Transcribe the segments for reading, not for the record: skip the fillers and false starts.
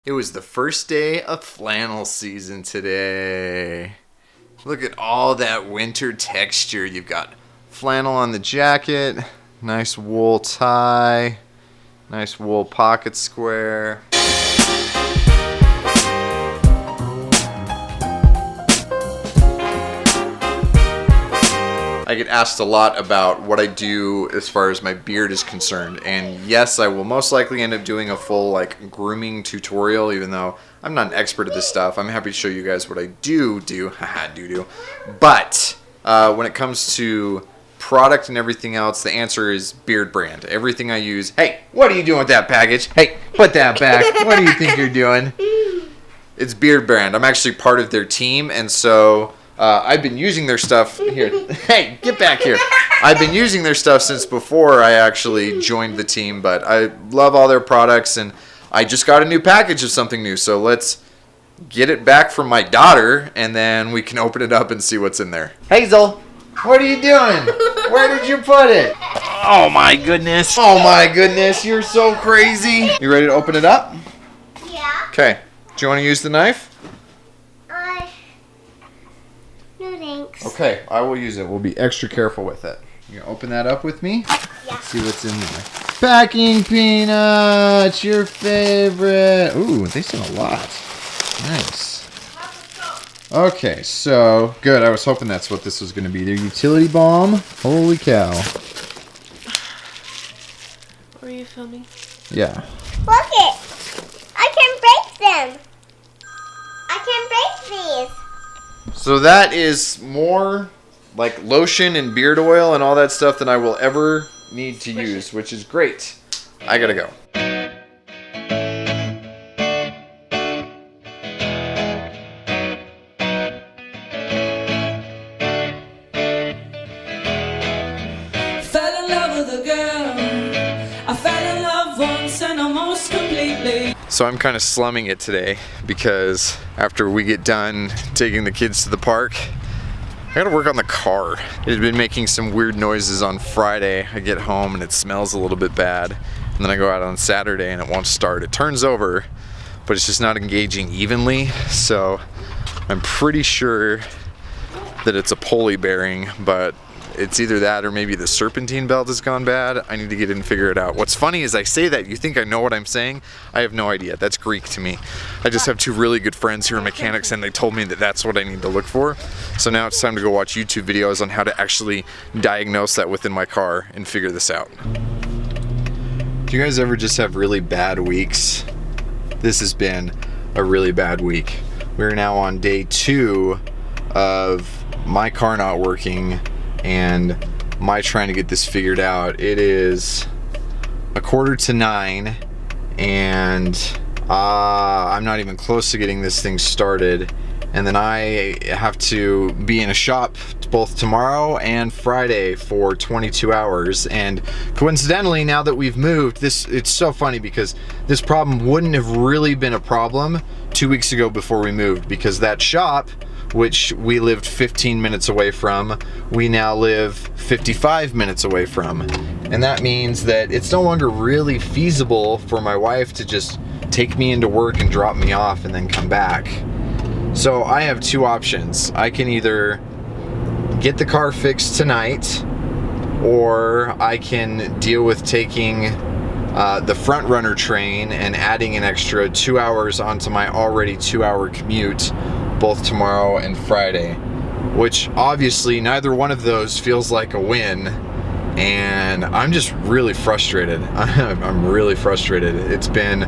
It was the first day of flannel season today. Look at all that winter texture. You've got flannel on the jacket, nice wool tie, nice wool pocket square. I get asked a lot about what I do as far as my beard is concerned, and yes, I will most likely end up doing a full grooming tutorial, even though I'm not an expert at this stuff. I'm happy to show you guys what I do, but when it comes to product and everything else, the answer is Beard Brand. Everything I use. Hey, what are you doing with that package? Hey, put that back. What do you think you're doing? It's Beard Brand. I'm actually part of their team, and so I've been using their stuff here. Hey, get back here. I've been using their stuff since before I actually joined the team, but I love all their products, and I just got a new package of something new, so let's get it back from my daughter, and then we can open it up and see what's in there. Hazel, what are you doing? Where did you put it? Oh my goodness. Oh my goodness, you're so crazy. You ready to open it up? Yeah. Okay. Do you want to use the knife? No thanks. Okay, I will use it. We'll be extra careful with it. You gonna open that up with me? Yeah. See what's in there. Packing peanuts, your favorite. Ooh, they sent a lot. Nice. Okay, so good. I was hoping that's what this was gonna be. Their utility balm. Holy cow. Were you filming? Yeah. Look it. I can break them. I can break these. So that is more like lotion and beard oil and all that stuff than I will ever need to use, which is great. I gotta go. Fell in love with a girl. I fell in love once and almost completely. So I'm kind of slumming it today because after we get done taking the kids to the park, I gotta work on the car. It had been making some weird noises on Friday. I get home and it smells a little bit bad. And then I go out on Saturday and it won't start. It turns over, but it's just not engaging evenly. So I'm pretty sure that it's a pulley bearing, but it's either that or maybe the serpentine belt has gone bad. I need to get in and figure it out. What's funny is I say that, you think I know what I'm saying. I have no idea. That's Greek to me. I just have two really good friends who are mechanics, and they told me that that's what I need to look for. So now it's time to go watch YouTube videos on how to actually diagnose that within my car and figure this out. Do you guys ever just have really bad weeks? This has been a really bad week. We're now on day 2 of my car not working and my trying to get this figured out. It is 8:45 and I'm not even close to getting this thing started, and then I have to be in a shop both tomorrow and Friday for 22 hours. And coincidentally, now that we've moved, it's so funny because this problem wouldn't have really been a problem 2 weeks ago before we moved, because that shop, which we lived 15 minutes away from, we now live 55 minutes away from. And that means that it's no longer really feasible for my wife to just take me into work and drop me off and then come back. So I have two options. I can either get the car fixed tonight, or I can deal with taking the front runner train and adding an extra 2 hours onto my already 2-hour commute both tomorrow and Friday, which obviously neither one of those feels like a win, and I'm just really frustrated. I'm really frustrated. It's been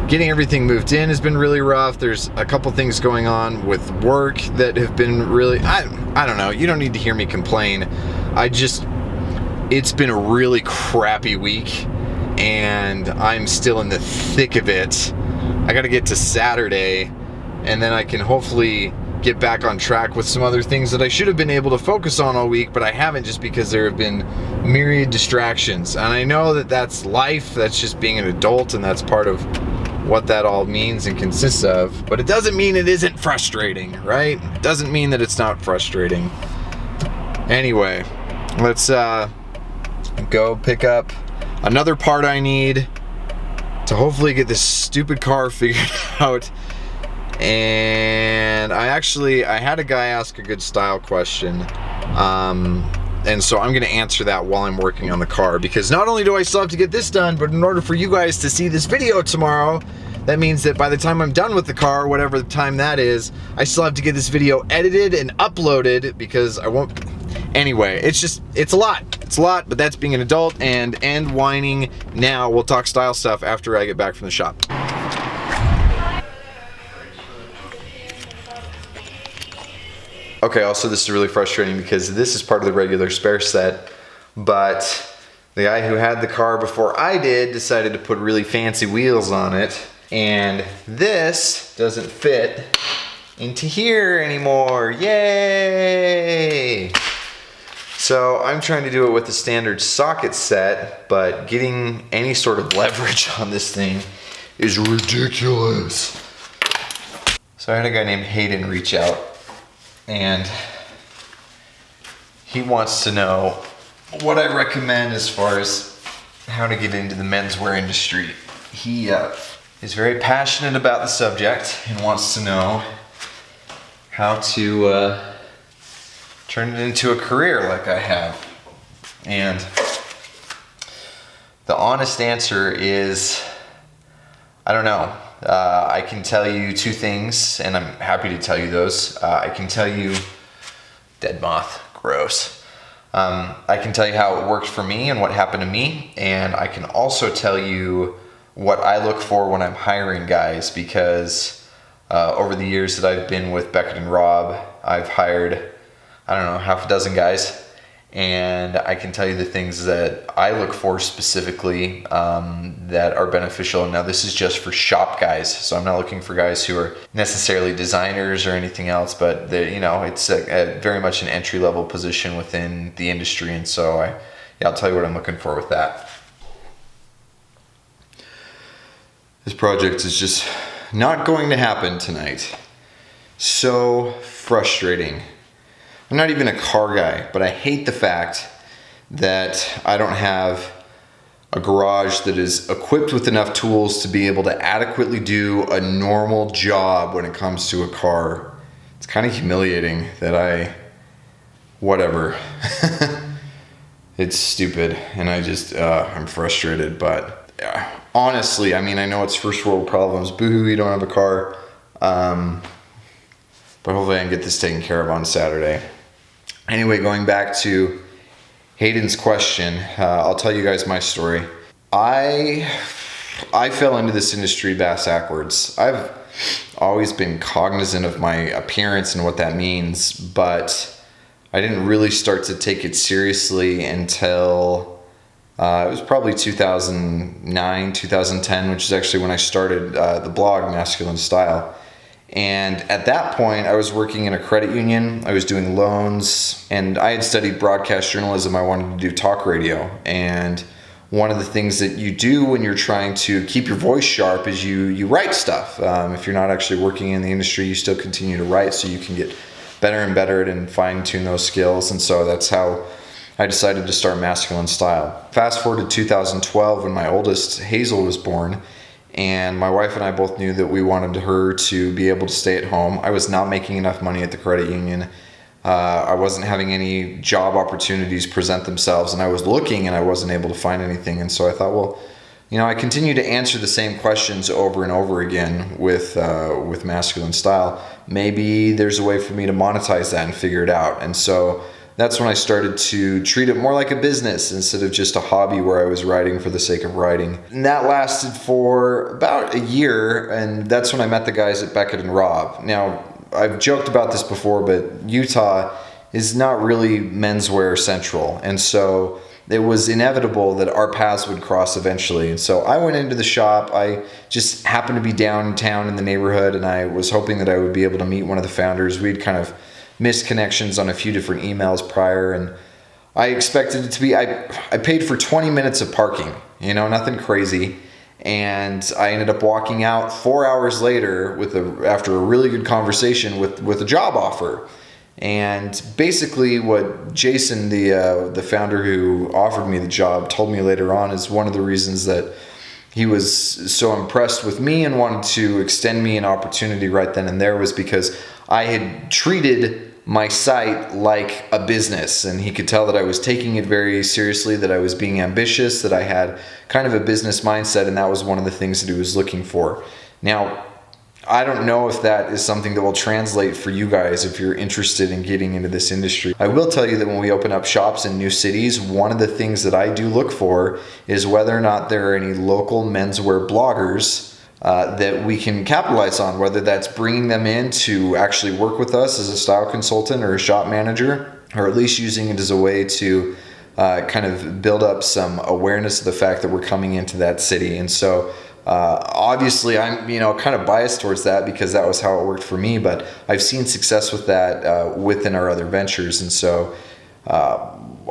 getting everything moved in has been really rough. There's a couple things going on with work that have been really, I don't know, you don't need to hear me complain. It's been a really crappy week, and I'm still in the thick of it. I gotta get to Saturday, and then I can hopefully get back on track with some other things that I should have been able to focus on all week, but I haven't, just because there have been myriad distractions. And I know that that's life, that's just being an adult, and that's part of what that all means and consists of. But it doesn't mean it isn't frustrating, right? It doesn't mean that it's not frustrating. Anyway, let's go pick up another part I need, to hopefully get this stupid car figured out. And I had a guy ask a good style question, and so I'm gonna answer that while I'm working on the car, because not only do I still have to get this done, but in order for you guys to see this video tomorrow, that means that by the time I'm done with the car, whatever the time that is, I still have to get this video edited and uploaded, because I won't. Anyway, it's a lot. It's a lot, but that's being an adult, and end whining now. We'll talk style stuff after I get back from the shop. Okay, also this is really frustrating because this is part of the regular spare set, but the guy who had the car before I did decided to put really fancy wheels on it, and this doesn't fit into here anymore. Yay! So I'm trying to do it with the standard socket set, but getting any sort of leverage on this thing is ridiculous. So I had a guy named Hayden reach out, and he wants to know what I recommend as far as how to get into the menswear industry. He is very passionate about the subject and wants to know how to turn it into a career like I have. And the honest answer is, I don't know. I can tell you two things, and I'm happy to tell you those. I can tell you, dead moth, gross. I can tell you how it worked for me and what happened to me, and I can also tell you what I look for when I'm hiring guys, because over the years that I've been with Beckett and Robb, I've hired, I don't know, half a dozen guys, and I can tell you the things that I look for specifically that are beneficial. Now this is just for shop guys, so I'm not looking for guys who are necessarily designers or anything else, but you know, it's a very much an entry-level position within the industry, and so I'll tell you what I'm looking for with that. This project is just not going to happen tonight. So frustrating. I'm not even a car guy, but I hate the fact that I don't have a garage that is equipped with enough tools to be able to adequately do a normal job when it comes to a car. It's kind of humiliating that whatever. It's stupid, and I'm frustrated, but honestly, I mean, I know it's first world problems. Boo-hoo, you don't have a car. But hopefully I can get this taken care of on Saturday. Anyway, going back to Hayden's question, I'll tell you guys my story. I fell into this industry bass backwards. I've always been cognizant of my appearance and what that means, but I didn't really start to take it seriously until it was probably 2009, 2010, which is actually when I started the blog Masculine Style. And at that point, I was working in a credit union. I was doing loans, and I had studied broadcast journalism. I wanted to do talk radio. And one of the things that you do when you're trying to keep your voice sharp is you write stuff. If you're not actually working in the industry, you still continue to write so you can get better and better at it and fine-tune those skills. And so that's how I decided to start Masculine Style. Fast forward to 2012 when my oldest, Hazel, was born. And my wife and I both knew that we wanted her to be able to stay at home. I was not making enough money at the credit union. I wasn't having any job opportunities present themselves, and I was looking and I wasn't able to find anything. And so I thought, well, you know, I continue to answer the same questions over and over again with Masculine Style. Maybe there's a way for me to monetize that and figure it out. And so that's when I started to treat it more like a business instead of just a hobby where I was writing for the sake of writing. And that lasted for about a year, and that's when I met the guys at Beckett and Robb. Now, I've joked about this before, but Utah is not really menswear central, and so it was inevitable that our paths would cross eventually. And so I went into the shop. I just happened to be downtown in the neighborhood, and I was hoping that I would be able to meet one of the founders. We'd kind of missed connections on a few different emails prior, and I expected it to be, I paid for 20 minutes of parking, you know, nothing crazy. And I ended up walking out 4 hours later after a really good conversation with a job offer. And basically what Jason, the founder who offered me the job, told me later on is one of the reasons that he was so impressed with me and wanted to extend me an opportunity right then and there was because I had treated my site like a business, and he could tell that I was taking it very seriously, that I was being ambitious, that I had kind of a business mindset, and that was one of the things that he was looking for. Now, I don't know if that is something that will translate for you guys if you're interested in getting into this industry. I will tell you that when we open up shops in new cities, one of the things that I do look for is whether or not there are any local menswear bloggers that we can capitalize on, whether that's bringing them in to actually work with us as a style consultant or a shop manager, or at least using it as a way to kind of build up some awareness of the fact that we're coming into that city. And so obviously I'm kind of biased towards that because that was how it worked for me, but I've seen success with that within our other ventures. And so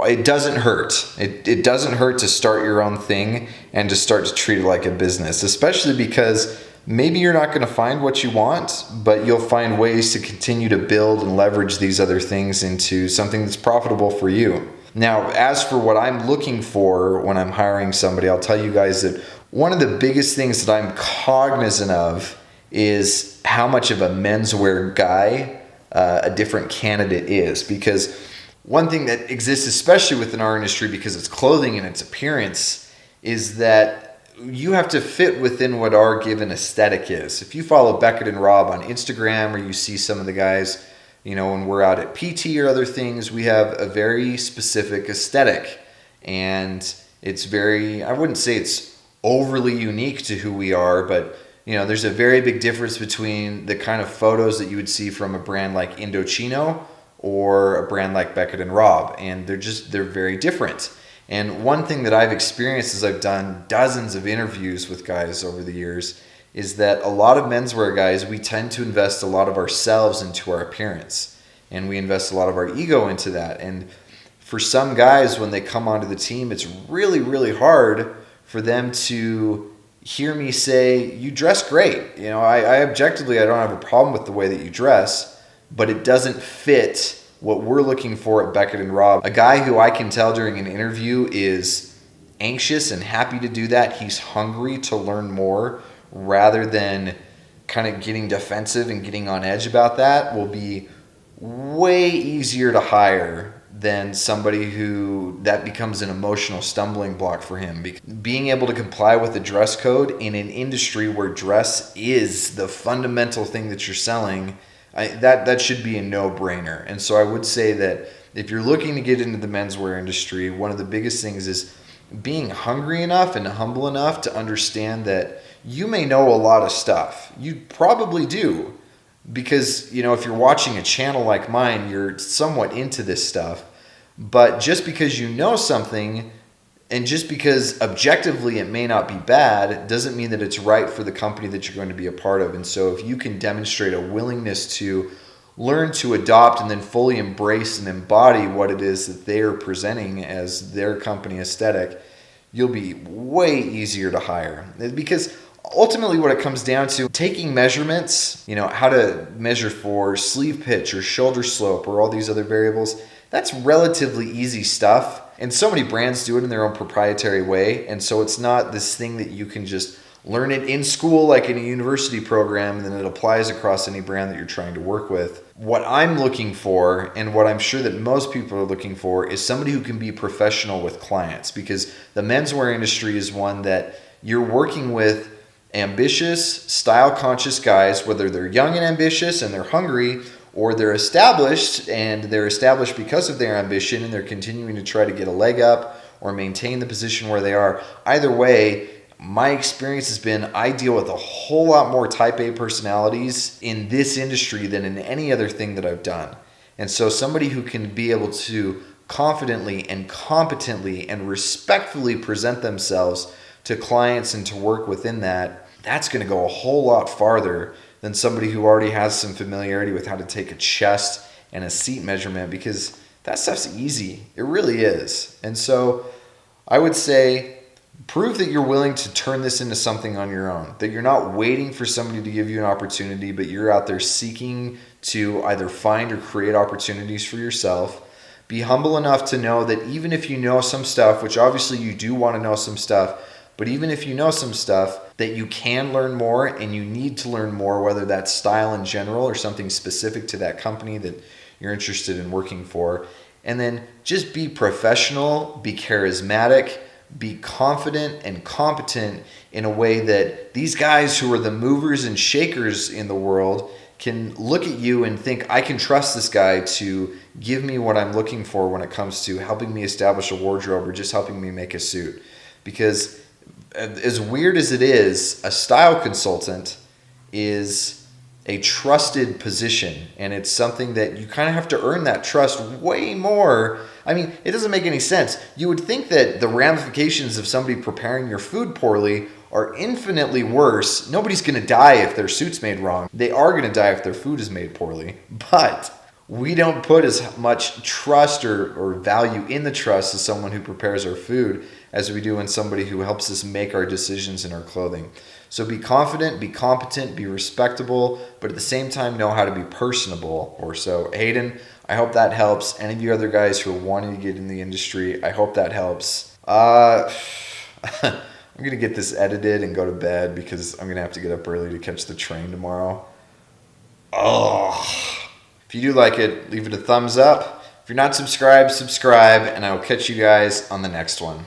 it doesn't hurt. It doesn't hurt to start your own thing and to start to treat it like a business, especially because maybe you're not going to find what you want, but you'll find ways to continue to build and leverage these other things into something that's profitable for you. Now, as for what I'm looking for when I'm hiring somebody, I'll tell you guys that one of the biggest things that I'm cognizant of is how much of a menswear guy a different candidate is. Because one thing that exists, especially within our industry, because it's clothing and its appearance, is that you have to fit within what our given aesthetic is. If you follow Beckett and Robb on Instagram, or you see some of the guys, when we're out at PT or other things, we have a very specific aesthetic. And it's very, I wouldn't say it's overly unique to who we are, but there's a very big difference between the kind of photos that you would see from a brand like Indochino or a brand like Beckett and Robb, and they're very different. And one thing that I've experienced as I've done dozens of interviews with guys over the years is that a lot of menswear guys, we tend to invest a lot of ourselves into our appearance, and we invest a lot of our ego into that. And for some guys, when they come onto the team, it's really, really hard for them to hear me say, "You dress great." I objectively, I don't have a problem with the way that you dress, but it doesn't fit what we're looking for at Beckett and Robb. A guy who I can tell during an interview is anxious and happy to do that. He's hungry to learn more rather than kind of getting defensive and getting on edge about that will be way easier to hire than somebody who that becomes an emotional stumbling block for him. Being able to comply with the dress code in an industry where dress is the fundamental thing that you're selling, that should be a no-brainer. And so I would say that if you're looking to get into the menswear industry, one of the biggest things is being hungry enough and humble enough to understand that you may know a lot of stuff. You probably do. Because, if you're watching a channel like mine, you're somewhat into this stuff. But just because you know something, and just because objectively it may not be bad, doesn't mean that it's right for the company that you're going to be a part of. And so if you can demonstrate a willingness to learn to adopt and then fully embrace and embody what it is that they are presenting as their company aesthetic, you'll be way easier to hire. Because ultimately what it comes down to, taking measurements, how to measure for sleeve pitch or shoulder slope or all these other variables, that's relatively easy stuff. And so many brands do it in their own proprietary way. And so it's not this thing that you can just learn it in school like in a university program and then it applies across any brand that you're trying to work with. What I'm looking for, and what I'm sure that most people are looking for, is somebody who can be professional with clients, because the menswear industry is one that you're working with ambitious, style-conscious guys, whether they're young and ambitious and they're hungry, or they're established and they're established because of their ambition and they're continuing to try to get a leg up or maintain the position where they are. Either way, my experience has been I deal with a whole lot more type A personalities in this industry than in any other thing that I've done. And so somebody who can be able to confidently and competently and respectfully present themselves to clients and to work within that, that's going to go a whole lot farther than somebody who already has some familiarity with how to take a chest and a seat measurement, because that stuff's easy. It really is. And so I would say prove that you're willing to turn this into something on your own, that you're not waiting for somebody to give you an opportunity, but you're out there seeking to either find or create opportunities for yourself. Be humble enough to know that even if you know some stuff, which obviously you do want to know some stuff, But even if you know some stuff that you can learn more and you need to learn more, whether that's style in general or something specific to that company that you're interested in working for, and then just be professional, be charismatic, be confident and competent in a way that these guys who are the movers and shakers in the world can look at you and think, I can trust this guy to give me what I'm looking for when it comes to helping me establish a wardrobe or just helping me make a suit. Because as weird as it is, a style consultant is a trusted position, and it's something that you kind of have to earn that trust way more. I mean, it doesn't make any sense. You would think that the ramifications of somebody preparing your food poorly are infinitely worse. Nobody's going to die if their suit's made wrong. They are going to die if their food is made poorly. But we don't put as much trust or value in the trust as someone who prepares our food as we do in somebody who helps us make our decisions in our clothing. So be confident, be competent, be respectable, but at the same time know how to be personable or so. Hayden, I hope that helps. Any of you other guys who are wanting to get in the industry, I hope that helps. I'm going to get this edited and go to bed because I'm going to have to get up early to catch the train tomorrow. Oh. If you do like it, leave it a thumbs up. If you're not subscribed, subscribe, and I will catch you guys on the next one.